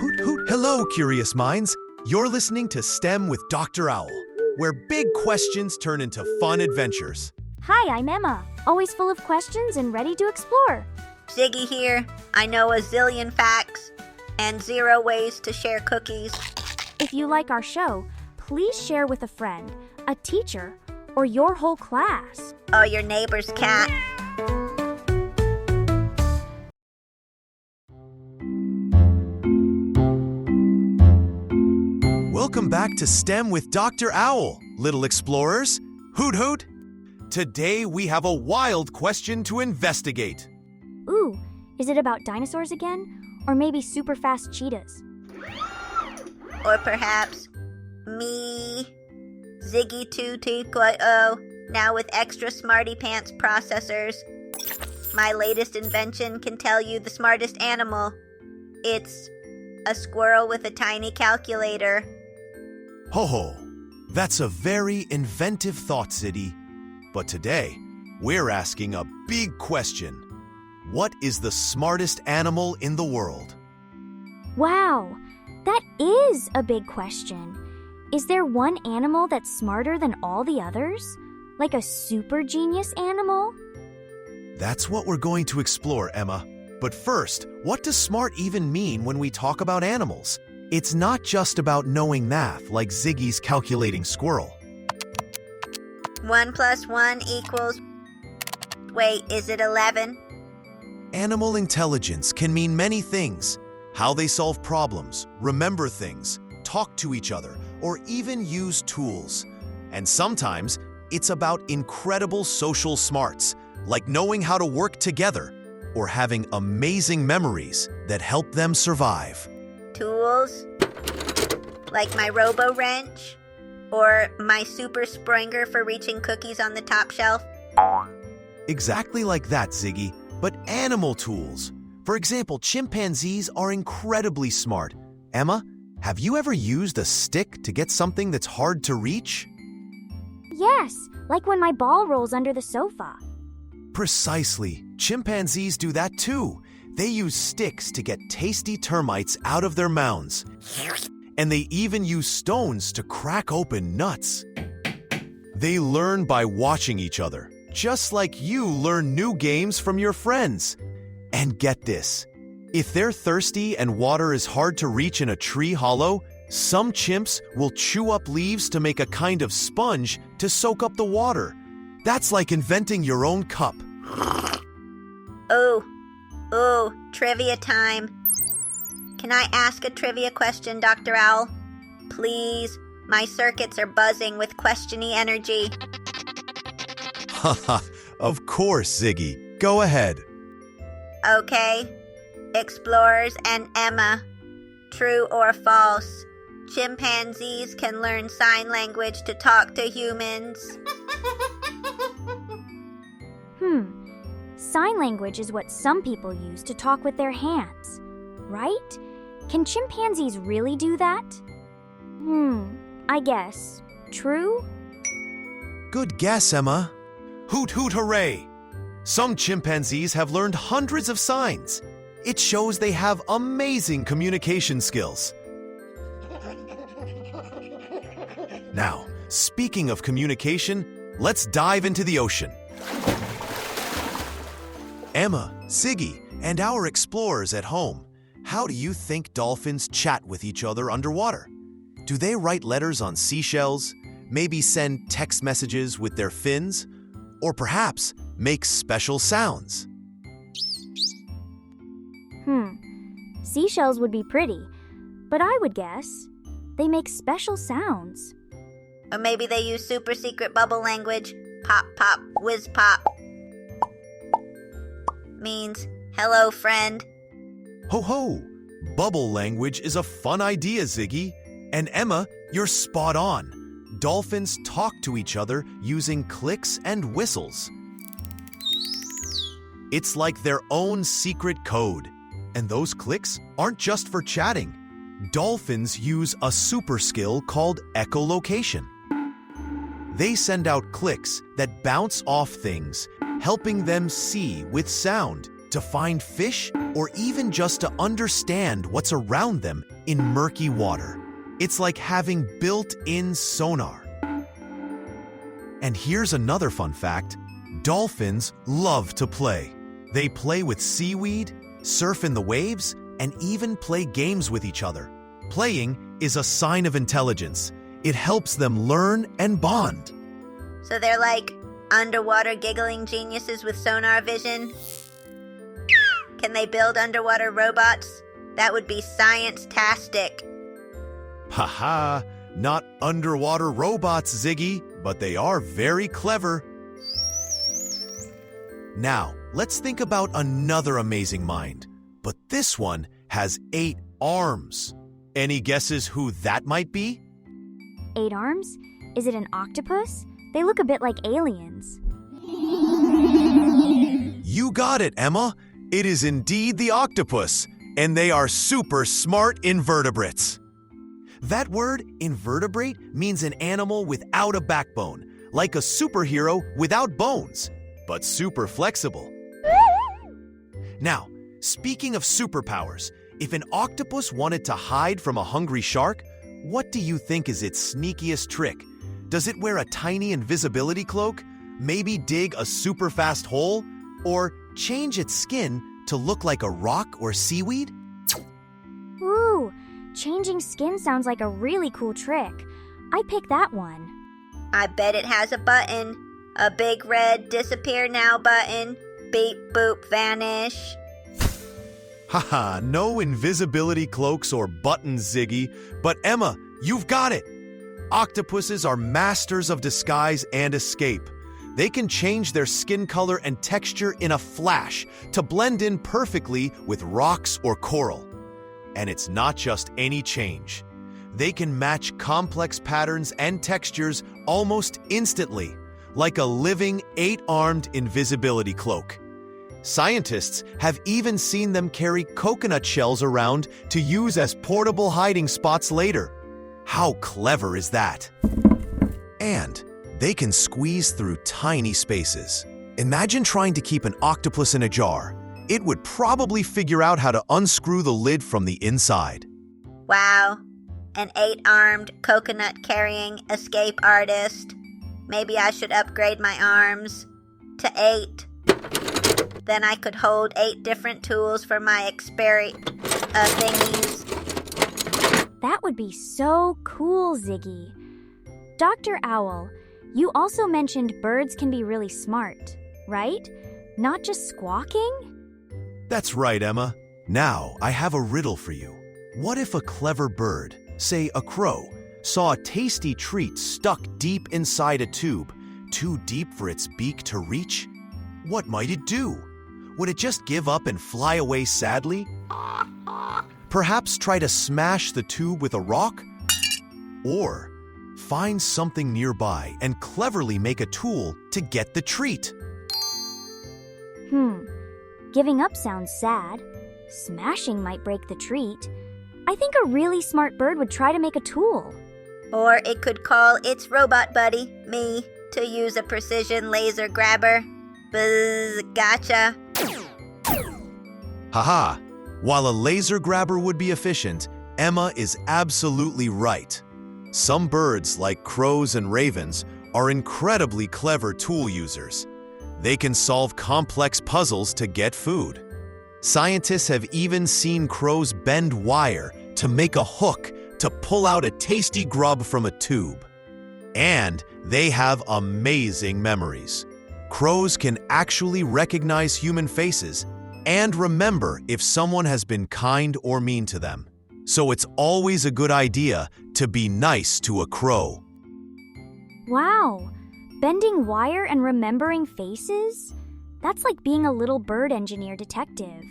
Hoot hoot. Hello, curious minds. You're listening to STEM with Dr. Owl, where big questions turn into fun adventures. Hi, I'm Emma, always full of questions and ready to explore. Ziggy here. I know a zillion facts and 0 ways to share cookies. If you like our show, please share with a friend, a teacher, or your whole class. Oh, your neighbor's cat. Welcome back to STEM with Dr. Owl, little explorers. Hoot hoot. Today we have a wild question to investigate. Ooh, is it about dinosaurs again? Or maybe super fast cheetahs? Or perhaps me, Ziggy 2.0, now with extra smarty pants processors. My latest invention can tell you the smartest animal. It's a squirrel with a tiny calculator. Ho ho, that's a very inventive thought, Ziggy. But today, we're asking a big question. What is the smartest animal in the world? Wow, that is a big question. Is there one animal that's smarter than all the others? Like a super genius animal? That's what we're going to explore, Emma. But first, what does smart even mean when we talk about animals? It's not just about knowing math like Ziggy's calculating squirrel. 1 + 1 equals... Wait, is it 11? Animal intelligence can mean many things. How they solve problems, remember things, talk to each other, or even use tools. And sometimes, it's about incredible social smarts, like knowing how to work together, or having amazing memories that help them survive. Tools? Like my robo-wrench? Or my super springer for reaching cookies on the top shelf? Exactly like that, Ziggy, but animal tools. For example, chimpanzees are incredibly smart. Emma, have you ever used a stick to get something that's hard to reach? Yes, like when my ball rolls under the sofa. Precisely. Chimpanzees do that too. They use sticks to get tasty termites out of their mounds. And they even use stones to crack open nuts. They learn by watching each other, just like you learn new games from your friends. And get this, if they're thirsty and water is hard to reach in a tree hollow, some chimps will chew up leaves to make a kind of sponge to soak up the water. That's like inventing your own cup. Ooh, trivia time. Can I ask a trivia question, Dr. Owl? Please, my circuits are buzzing with questiony energy. Haha, of course, Ziggy. Go ahead. Okay. Explorers and Emma. True or false? Chimpanzees can learn sign language to talk to humans. Sign language is what some people use to talk with their hands, right? Can chimpanzees really do that? I guess. True? Good guess, Emma. Hoot hoot hooray! Some chimpanzees have learned hundreds of signs. It shows they have amazing communication skills. Now, speaking of communication, let's dive into the ocean. Emma, Ziggy, and our explorers at home, how do you think dolphins chat with each other underwater? Do they write letters on seashells, maybe send text messages with their fins, or perhaps make special sounds? Seashells would be pretty, but I would guess they make special sounds. Or maybe they use super secret bubble language. Pop, pop, whiz, pop. Means, hello, friend. Ho ho! Bubble language is a fun idea, Ziggy. And Emma, you're spot on. Dolphins talk to each other using clicks and whistles. It's like their own secret code. And those clicks aren't just for chatting. Dolphins use a super skill called echolocation. They send out clicks that bounce off things, helping them see with sound, to find fish, or even just to understand what's around them in murky water. It's like having built-in sonar. And here's another fun fact. Dolphins love to play. They play with seaweed, surf in the waves, and even play games with each other. Playing is a sign of intelligence. It helps them learn and bond. So they're like underwater giggling geniuses with sonar vision? Can they build underwater robots? That would be science-tastic. Haha, not underwater robots, Ziggy, but they are very clever. Now, let's think about another amazing mind. But this one has 8 arms. Any guesses who that might be? 8 arms? Is it an octopus? They look a bit like aliens. You got it, Emma. It is indeed the octopus, and they are super smart invertebrates. That word, invertebrate, means an animal without a backbone, like a superhero without bones, but super flexible. Now, speaking of superpowers, if an octopus wanted to hide from a hungry shark, what do you think is its sneakiest trick? Does it wear a tiny invisibility cloak? Maybe dig a super fast hole? Or change its skin to look like a rock or seaweed? Ooh, changing skin sounds like a really cool trick. I pick that one. I bet it has a button. A big red disappear now button. Beep boop vanish. Haha, no invisibility cloaks or buttons, Ziggy. But Emma, you've got it! Octopuses are masters of disguise and escape. They can change their skin color and texture in a flash to blend in perfectly with rocks or coral. And it's not just any change. They can match complex patterns and textures almost instantly, like a living 8-armed invisibility cloak. Scientists have even seen them carry coconut shells around to use as portable hiding spots later. How clever is that? And they can squeeze through tiny spaces. Imagine trying to keep an octopus in a jar. It would probably figure out how to unscrew the lid from the inside. Wow, an 8-armed coconut-carrying escape artist. Maybe I should upgrade my arms to 8. Then I could hold 8 different tools for my thingies. That would be so cool, Ziggy. Dr. Owl, you also mentioned birds can be really smart, right? Not just squawking? That's right, Emma. Now, I have a riddle for you. What if a clever bird, say a crow, saw a tasty treat stuck deep inside a tube, too deep for its beak to reach? What might it do? Would it just give up and fly away sadly? Perhaps try to smash the tube with a rock? Or find something nearby and cleverly make a tool to get the treat? Giving up sounds sad. Smashing might break the treat. I think a really smart bird would try to make a tool. Or it could call its robot buddy, me, to use a precision laser grabber. Buzz, gotcha. Haha! While a laser grabber would be efficient, Emma is absolutely right. Some birds, like crows and ravens, are incredibly clever tool users. They can solve complex puzzles to get food. Scientists have even seen crows bend wire to make a hook to pull out a tasty grub from a tube. And they have amazing memories. Crows can actually recognize human faces and remember if someone has been kind or mean to them. So it's always a good idea to be nice to a crow. Wow! Bending wire and remembering faces? That's like being a little bird engineer detective.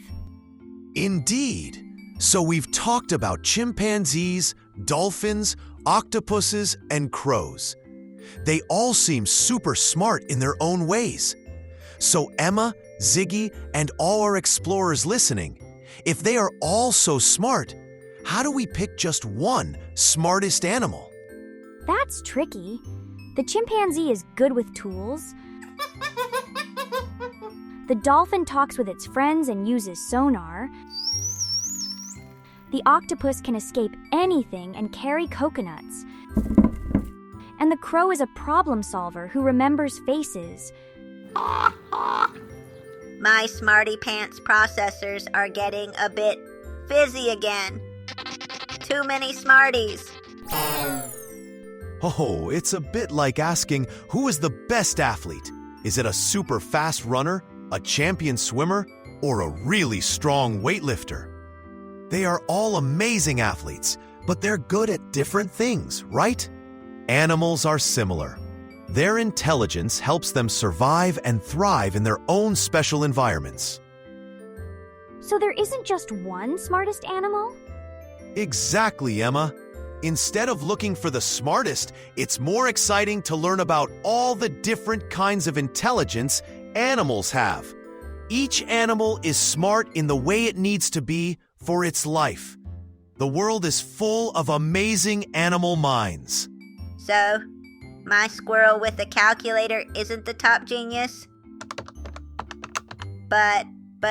Indeed. So we've talked about chimpanzees, dolphins, octopuses, and crows. They all seem super smart in their own ways. So Emma, Ziggy, and all our explorers listening, if they are all so smart, how do we pick just one smartest animal? That's tricky. The chimpanzee is good with tools. The dolphin talks with its friends and uses sonar. The octopus can escape anything and carry coconuts. And the crow is a problem solver who remembers faces. My smarty pants processors are getting a bit fizzy again. Too many Smarties. Oh, it's a bit like asking who is the best athlete. Is it a super fast runner, a champion swimmer, or a really strong weightlifter? They are all amazing athletes, but they're good at different things, right? Animals are similar. Their intelligence helps them survive and thrive in their own special environments. So there isn't just one smartest animal? Exactly, Emma. Instead of looking for the smartest, it's more exciting to learn about all the different kinds of intelligence animals have. Each animal is smart in the way it needs to be for its life. The world is full of amazing animal minds. So, my squirrel with a calculator isn't the top genius? But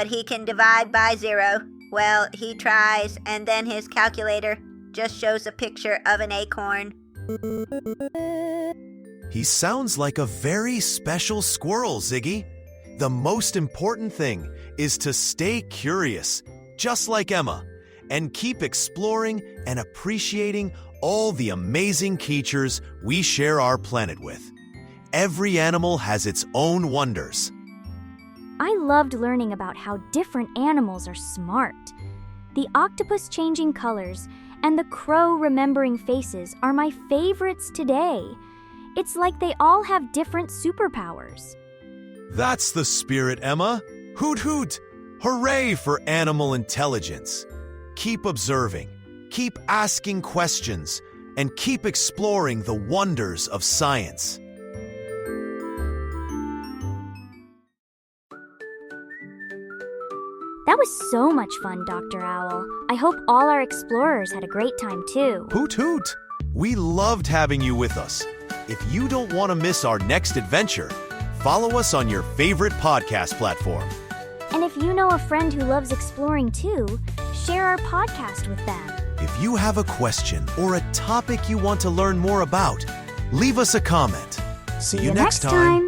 he can divide by 0. Well, he tries, and then his calculator just shows a picture of an acorn. He sounds like a very special squirrel, Ziggy. The most important thing is to stay curious, just like Emma, and keep exploring and appreciating all the amazing creatures we share our planet with. Every animal has its own wonders. I loved learning about how different animals are smart. The octopus changing colors and the crow remembering faces are my favorites today. It's like they all have different superpowers. That's the spirit, Emma. Hoot hoot! Hooray for animal intelligence. Keep observing, keep asking questions, and keep exploring the wonders of science. That was so much fun, Dr. Owl. I hope all our explorers had a great time too. Hoot hoot! We loved having you with us. If you don't want to miss our next adventure, follow us on your favorite podcast platform. And if you know a friend who loves exploring too, share our podcast with them. If you have a question or a topic you want to learn more about, leave us a comment. See you next time.